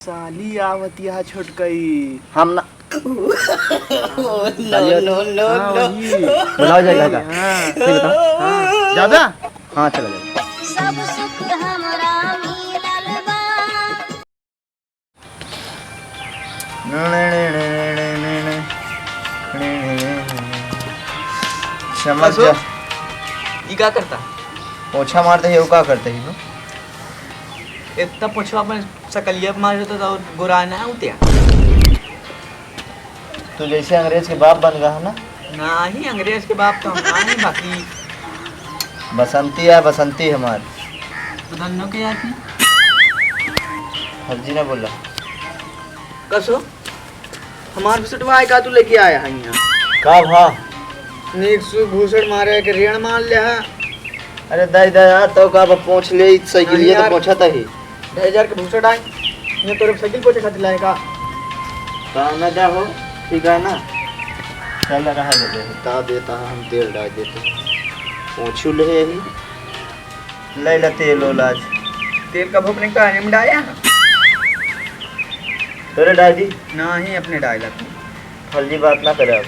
साली आवती है छोटकई। हम ना लो लो लो हाँ लो वही। बुलाओ जाएगा का हाँ सही बताओ। हाँ ज्यादा। हाँ चला जाएगा। सब सुख हमरा मिलल बा। समझ जा। ये क्या करता पोछा मारते ही वो क्या करते ही नो? इतना पुछवा पर सकलिया मार देता तो गुरा ना उतिया तू जैसे अंग्रेज के बाप बन गया है ना। ना ही अंग्रेज के बाप तो हम ना ही बाकी बसंती है बसंती हमारी। तो धन्नो के याद नहीं फर्जी ने बोला कसो हमार बिसटवा आए का तू लेके आया है यहाँ का भा। नीक सु भूसड़ मारे के रेण मार ले है अरे दाई दाई यार तो का पहुंच ले साइकिल नहीं ये तो यार। पहुंचा था ही 2000 के भूसड़ आए ये तोरे साइकिल को खातिर लाएगा काम ना जा हो ठीक है ना। चल रहा है ता देता है हम तेल डाल देते पहुंचू ले यही ले ला तेल ओलाज तेल का भूख नहीं का में डाया तेरे डाली ना ही अपने डायला फर्जी बात ना करे अब।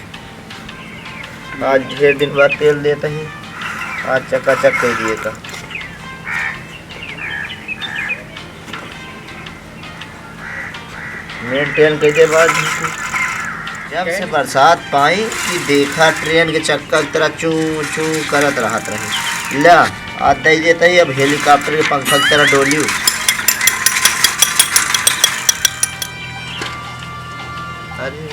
आज ढेर दिन बाद तेल देता ही आज चकाचक कर दिए का। मेन ट्रेन कैसे बाद जब से बरसात पाई कि देखा ट्रेन के चक्का की तरह चू चू करत रहत रहे ला आज दे देता ही अब हेलीकॉप्टर के पंखा की तरह डोली। अरे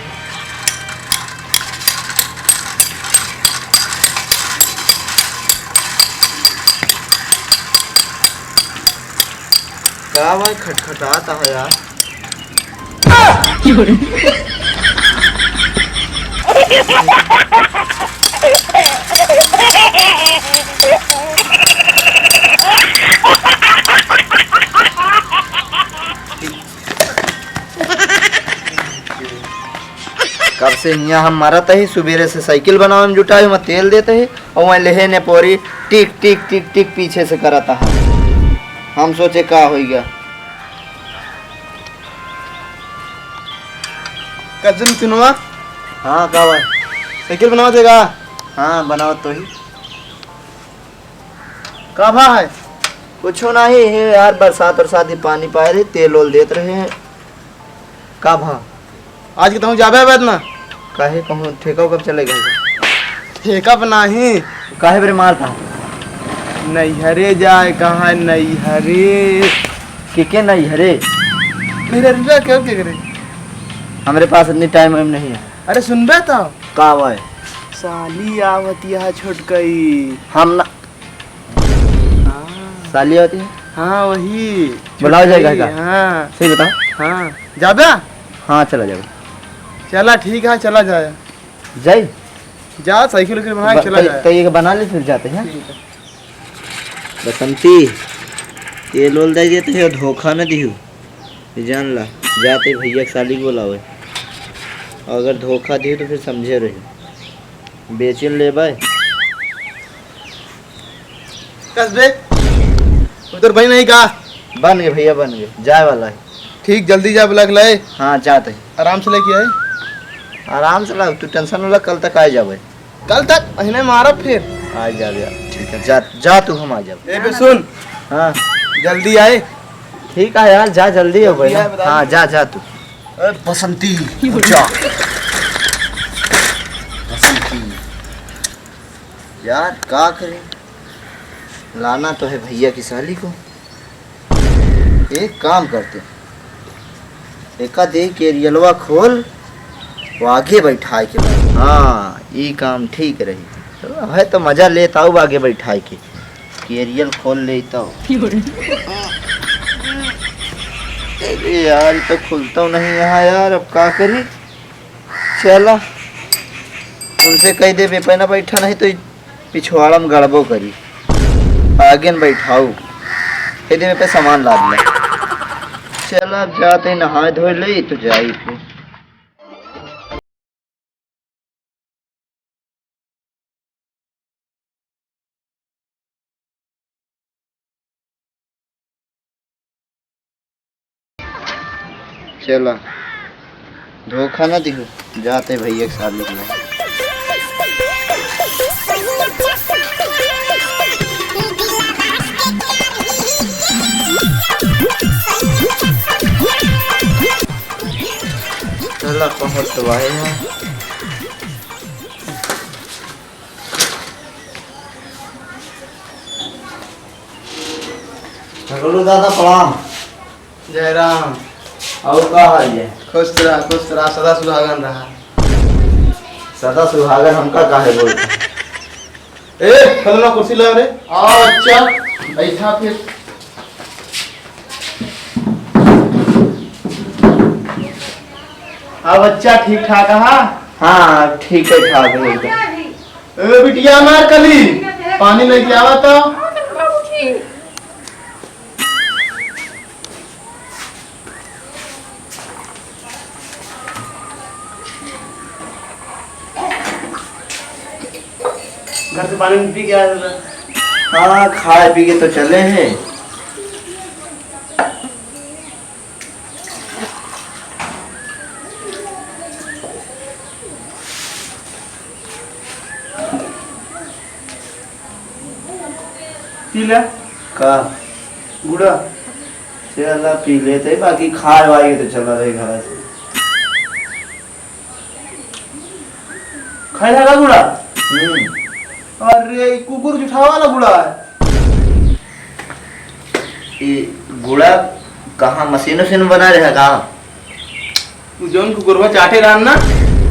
क्या भाई खटखटाता है यार। कब से यहाँ हम मारत ही सुबेरे से साइकिल बनावे में जुटाए में तेल देते ही और वहाँ लेहे ने पोरी टिक टिक टिक टिक पीछे से करता है। हम सोचे का हो गया कजन सुनवा। हाँ का भाई साइकिल बनवा देगा। हाँ बनाओ तो ही का भा है। कुछ नहीं है यार बरसात और शादी पानी पाए रहे तेल ओल देते रहे हैं का भा। आज के तुम जाबे बाद ना काहे कहूँ ठेका कब चलेगा ठेका बना ही काहे बरे मार था नैहरे जाए कहाँ नैहरे के नहीं हरे मेरे रुपया क्यों के करे। हमारे पास इतनी टाइम वाइम नहीं है। अरे सुनबे तो का भाई साली आवती है छोटकई। हम ना हाँ साली होती है। हाँ वही बुलाओ जाएगा छोटकई, का? हाँ सही बताओ। हाँ जाबे। हाँ चला जाएगा चला ठीक है चला जाए जाई जा साइकिल उइकिल बना के चला जाए। तो ये बना ले फिर जाते हैं। ठीक है। बसंती तेल ओल दे देते है धोखा न दिहू जान ला जाते भैया के साली को बुलावे अगर धोखा दिहू तो फिर समझे रही बेचन ले भाई कसबे उधर भाई नहीं का बन गए भैया बन गए जाए वाला है। ठीक जल्दी जा बुला के लाए हाँ जाते हैं आराम से लेके आए। आराम से लग तू टेंशन वाला कल तक आ जावे कल तक महीने मारा फिर। आ जा ठीक है जा जा तू हम आ जाओ। ए बे सुन हाँ जल्दी आए। ठीक है यार जा जल्दी हो भाई जल्दी आए, बता हाँ दो। जा जा तू बसंती जा बसंती यार का करें लाना तो है भैया की साली को। एक काम करते एका दे के रियलवा खोल वो आगे बैठाए के बाद हाँ ये काम ठीक रही तो है तो मजा लेता हूँ आगे बैठाए के केरियल खोल लेता हूँ। अरे यार ये तो खुलता नहीं यहाँ यार अब का करी चला उनसे कह दे बेपा ना बैठा नहीं तो पिछवाड़ा में गड़बो करी आगे न बैठाऊ कह दे पे सामान ला दिया। चला अब जाते नहाए धोए ले तो जाई फिर। चला धोखा ना दिहो, जाते भैया के साथ निकला। चला पहुँच तो आए हैं। बोलो दादा प्रणाम। जय राम। और का हाल है? खुश रहा सदा सुहागन रहा। सदा सुहागन हमका काहे बोलता? ए फलना कुर्सी ला रे। आओ अच्छा बैठा फिर। अब बच्चा ठीक ठाक है? हाँ ठीक है ठाक है। ए बिटिया मार कली पानी लेके आवा तो। घर से पानी पी के आया था। हाँ खाए पी के तो चले हैं। पी ले का गुड़ा। चला पी लेते, बाकी खाए वाए तो चला रहे घर से। खाई लगा गुड़ा। हम्म। अरे कुकुर जुठा वाला गुड़ा है। ये गुड़ा कहाँ मशीनों से बना रहा का? जोन कुकुरवा चाटे रहन ना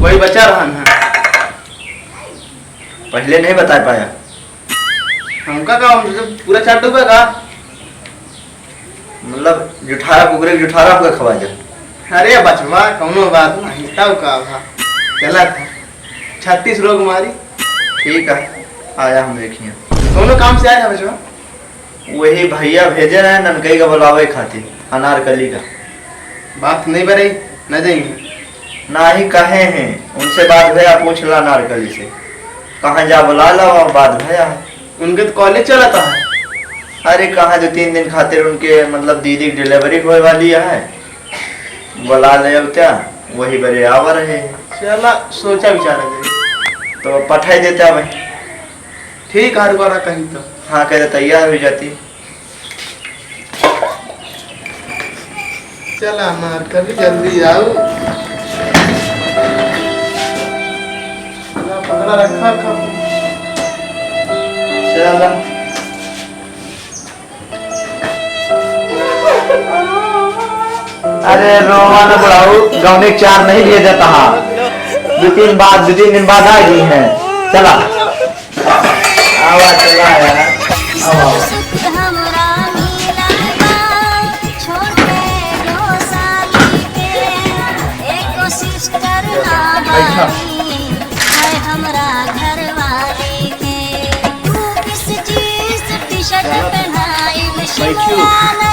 वही बचा रहन है। पहले नहीं बता पाया। हमका का पूरा चाट डूबे का। मतलब जुठारा कुकुरे जुठारा होकर खवा जा। अरे बचवा कौनो बात नहीं तब का भा चला था 36 रोग मारी। ठीक है आया हम देखिए। कौनो काम से आया था बचवा? वही भैया भेजे रहे ननकई का बुलावे खातिर अनारकली का। बात नहीं बरे न देंगे। ना ही कहे हैं उनसे बात भैया पूछ ला अनारकली से कहाँ जा बुला ला और बात भैया। उनके तो कॉलेज चलाता है। अरे कहाँ जो 3 दिन खातिर उनके मतलब दीदी की डिलीवरी होने वाली है, बुला ले अब क्या वही बड़े आवा रहे। चला सोचा विचारा दे तो पठाई देता भाई। ठीक है रुका कहीं तो। हाँ कहते तैयार हो जाती। चला मार कर जल्दी आओ। पकड़ा रखा खा। चला अरे रोवा न बढ़ाओ, गाँव में 4 नहीं दिया जाता है। 2-3 दिन बाद आ गई है। चला आवा चला यार। सुख हमरा मिलल बा छोटे दो साली के एको सिस्टर ना बानी है हमरा घर वाली के। तू किस चीज टी शर्ट पहनाई शिमला